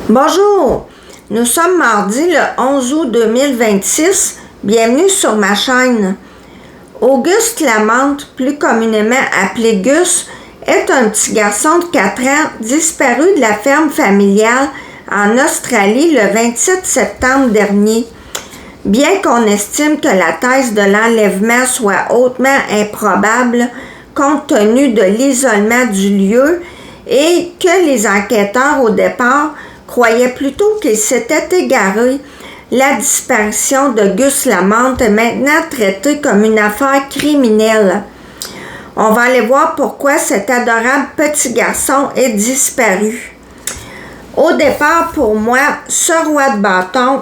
Bonjour, nous sommes mardi le 11 août 2026. Bienvenue sur ma chaîne. Auguste Lamante, plus communément appelé Gus, est un petit garçon de 4 ans disparu de la ferme familiale en Australie le 27 septembre dernier. Bien qu'on estime que la thèse de l'enlèvement soit hautement improbable compte tenu de l'isolement du lieu et que les enquêteurs au départ croyaient plutôt qu'il s'était égaré, la disparition de Gus Lamante est maintenant traitée comme une affaire criminelle. On va aller voir pourquoi cet adorable petit garçon est disparu. Au départ, pour moi, ce roi de bâton,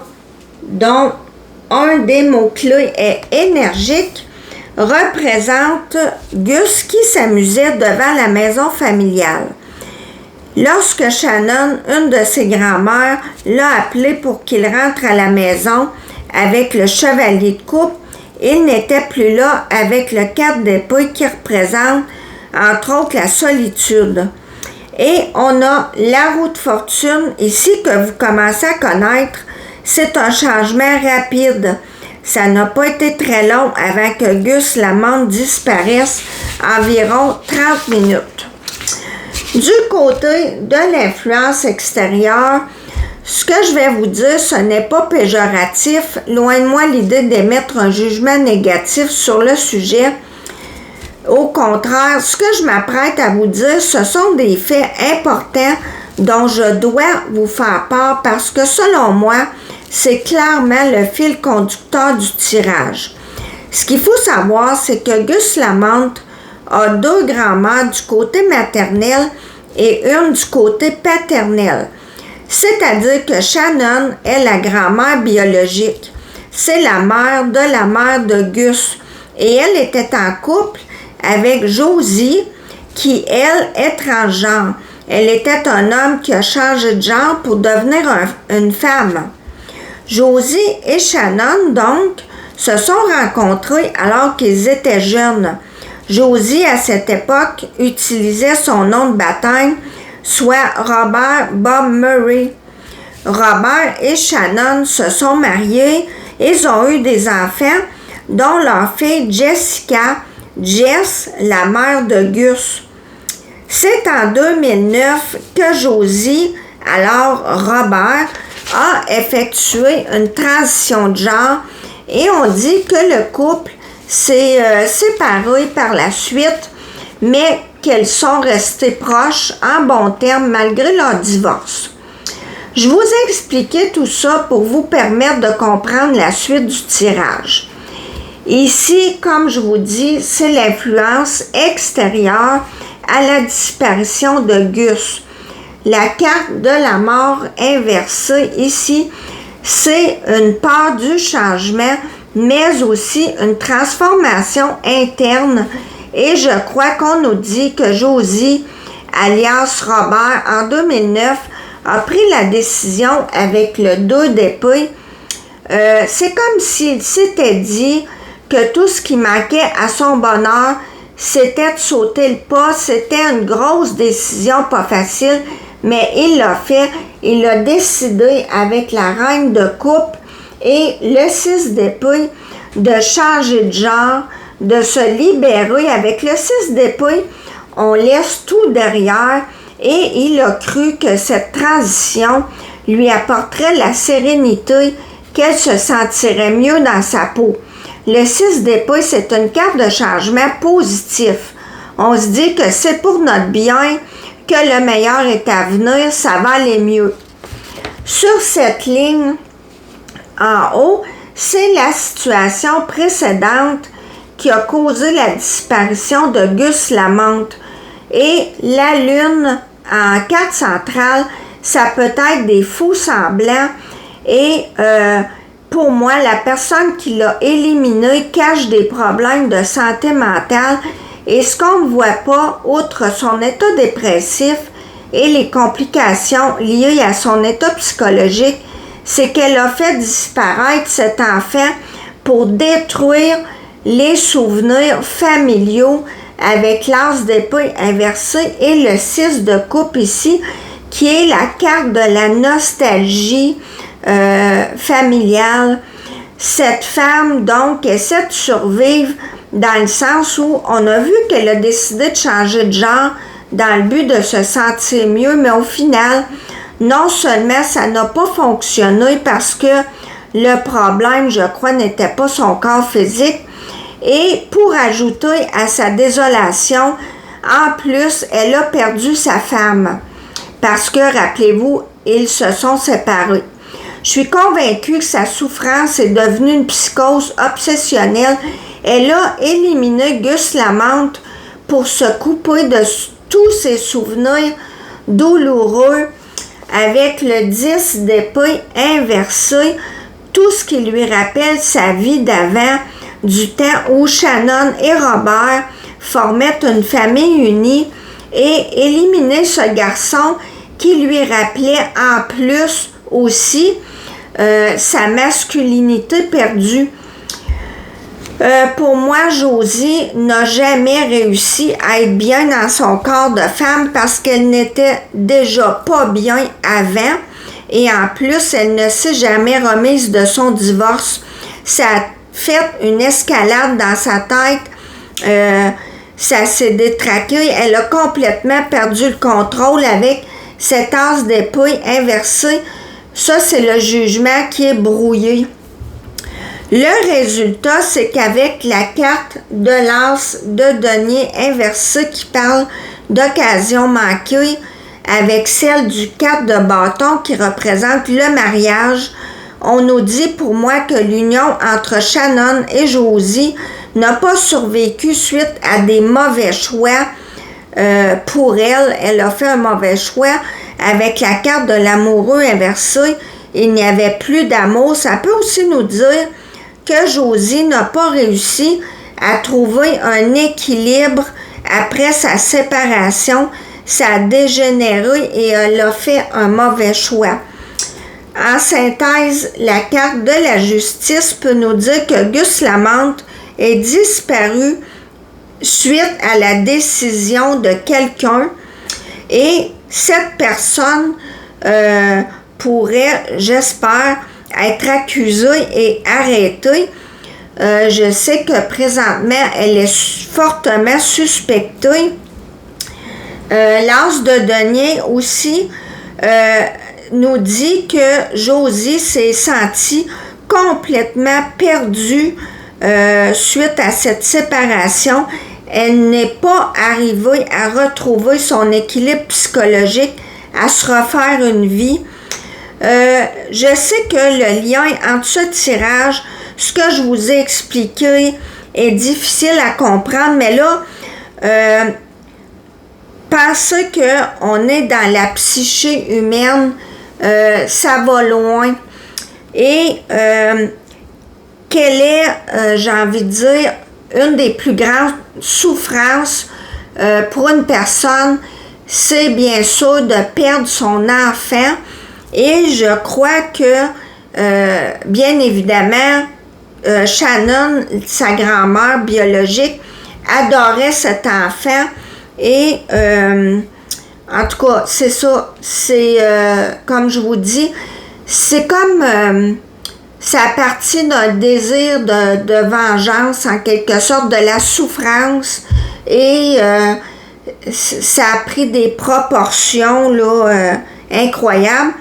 dont un des mots-clés est énergique, représente Gus qui s'amusait devant la maison familiale. Lorsque Shannon, une de ses grand-mères, l'a appelé pour qu'il rentre à la maison avec le chevalier de coupe, il n'était plus là avec le 4 d'épée qui représente, entre autres, la solitude. Et on a la roue de fortune ici que vous commencez à connaître. C'est un changement rapide. Ça n'a pas été très long avant que Gus Lamante disparaisse, environ 30 minutes. Du côté de l'influence extérieure, ce que je vais vous dire, ce n'est pas péjoratif. Loin de moi l'idée d'émettre un jugement négatif sur le sujet. Au contraire, ce que je m'apprête à vous dire, ce sont des faits importants dont je dois vous faire part parce que selon moi, c'est clairement le fil conducteur du tirage. Ce qu'il faut savoir, c'est que Gus Lamante a 2 grands-mères du côté maternel et une du côté paternel. C'est-à-dire que Shannon est la grand-mère biologique. C'est la mère de Gus. Et elle était en couple avec Josie, qui, elle, est transgenre. Elle était un homme qui a changé de genre pour devenir une femme. Josie et Shannon, donc, se sont rencontrés alors qu'ils étaient jeunes. Josie, à cette époque, utilisait son nom de baptême, soit Robert Bob Murray. Robert et Shannon se sont mariés. Ils ont eu des enfants, dont leur fille Jessica, Jess, la mère de Gus. C'est en 2009 que Josie, alors Robert, a effectué une transition de genre et on dit que le couple s'est séparé par la suite, mais qu'elles sont restées proches en bons termes malgré leur divorce. Je vous ai expliqué tout ça pour vous permettre de comprendre la suite du tirage. Ici, comme je vous dis, c'est l'influence extérieure à la disparition de Gus. La carte de la mort inversée ici, c'est une part du changement, mais aussi une transformation interne. Et je crois qu'on nous dit que Josie, alias Robert, en 2009, a pris la décision avec le 2 d'épée. C'est comme s'il s'était dit que tout ce qui manquait à son bonheur, c'était de sauter le pas. C'était une grosse décision, pas facile, mais il l'a fait. Il a décidé avec la reine de coupe et le 6 d'épée de changer de genre, de se libérer. Avec le 6 d'épée, on laisse tout derrière et il a cru que cette transition lui apporterait la sérénité, qu'elle se sentirait mieux dans sa peau. Le 6 d'épée, c'est une carte de changement positif. On se dit que c'est pour notre bien, que le meilleur est à venir, ça va aller mieux. Sur cette ligne en haut, c'est la situation précédente qui a causé la disparition de Gus Lamante. Et la lune en carte centrale, ça peut être des faux semblants. Et pour moi, la personne qui l'a éliminé cache des problèmes de santé mentale. Et ce qu'on ne voit pas, outre son état dépressif et les complications liées à son état psychologique, c'est qu'elle a fait disparaître cet enfant pour détruire les souvenirs familiaux avec l'as d'épée inversé et le 6 de coupe ici, qui est la carte de la nostalgie familiale. Cette femme, donc, essaie de survivre dans le sens où on a vu qu'elle a décidé de changer de genre dans le but de se sentir mieux, mais au final, non seulement ça n'a pas fonctionné parce que le problème, je crois, n'était pas son corps physique, et pour ajouter à sa désolation, en plus, elle a perdu sa femme parce que, rappelez-vous, ils se sont séparés. Je suis convaincue que sa souffrance est devenue une psychose obsessionnelle. Elle a éliminé Gus Lamante pour se couper de tous ses souvenirs douloureux avec le 10 d'épée inversé, tout ce qui lui rappelle sa vie d'avant, du temps où Shannon et Robert formaient une famille unie, et éliminer ce garçon qui lui rappelait en plus aussi sa masculinité perdue. Pour moi, Josie n'a jamais réussi à être bien dans son corps de femme parce qu'elle n'était déjà pas bien avant, et en plus, elle ne s'est jamais remise de son divorce. Ça a fait une escalade dans sa tête, ça s'est détraqué, elle a complètement perdu le contrôle avec cette as d'épée inversée. Ça, c'est le jugement qui est brouillé. Le résultat, c'est qu'avec la carte de l'as de denier inversé qui parle d'occasion manquée, avec celle du 4 de bâton qui représente le mariage, on nous dit pour moi que l'union entre Shannon et Josie n'a pas survécu suite à des mauvais choix pour elle. Elle a fait un mauvais choix avec la carte de l'amoureux inversé. Il n'y avait plus d'amour. Ça peut aussi nous dire que Josie n'a pas réussi à trouver un équilibre après sa séparation. Ça a dégénéré et elle a fait un mauvais choix. En synthèse, la carte de la justice peut nous dire que Gus Lamante est disparu suite à la décision de quelqu'un, et cette personne pourrait, j'espère, être accusée et arrêtée. Je sais que présentement, elle est fortement suspectée. L'as de denier aussi nous dit que Josie s'est sentie complètement perdue suite à cette séparation. Elle n'est pas arrivée à retrouver son équilibre psychologique, à se refaire une vie. Je sais que le lien entre ce tirage, ce que je vous ai expliqué, est difficile à comprendre, mais là, penser qu'on est dans la psyché humaine, ça va loin. Et quelle est, j'ai envie de dire, une des plus grandes souffrances pour une personne, c'est bien sûr de perdre son enfant. Et je crois que, bien évidemment, Shannon, sa grand-mère biologique, adorait cet enfant. Et en tout cas, c'est ça. C'est, comme je vous dis, c'est comme... ça a parti d'un désir de vengeance, en quelque sorte, de la souffrance. Et ça a pris des proportions là, incroyables.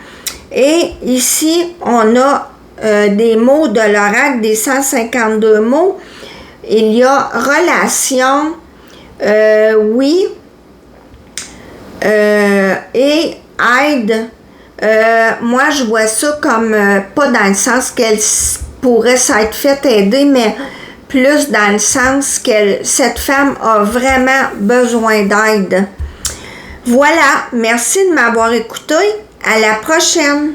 Et ici, on a des mots de l'oracle, des 152 mots. Il y a relation, oui, et aide. Moi, je vois ça comme pas dans le sens qu'elle pourrait s'être fait aider, mais plus dans le sens que cette femme a vraiment besoin d'aide. Voilà, merci de m'avoir écouté. À la prochaine!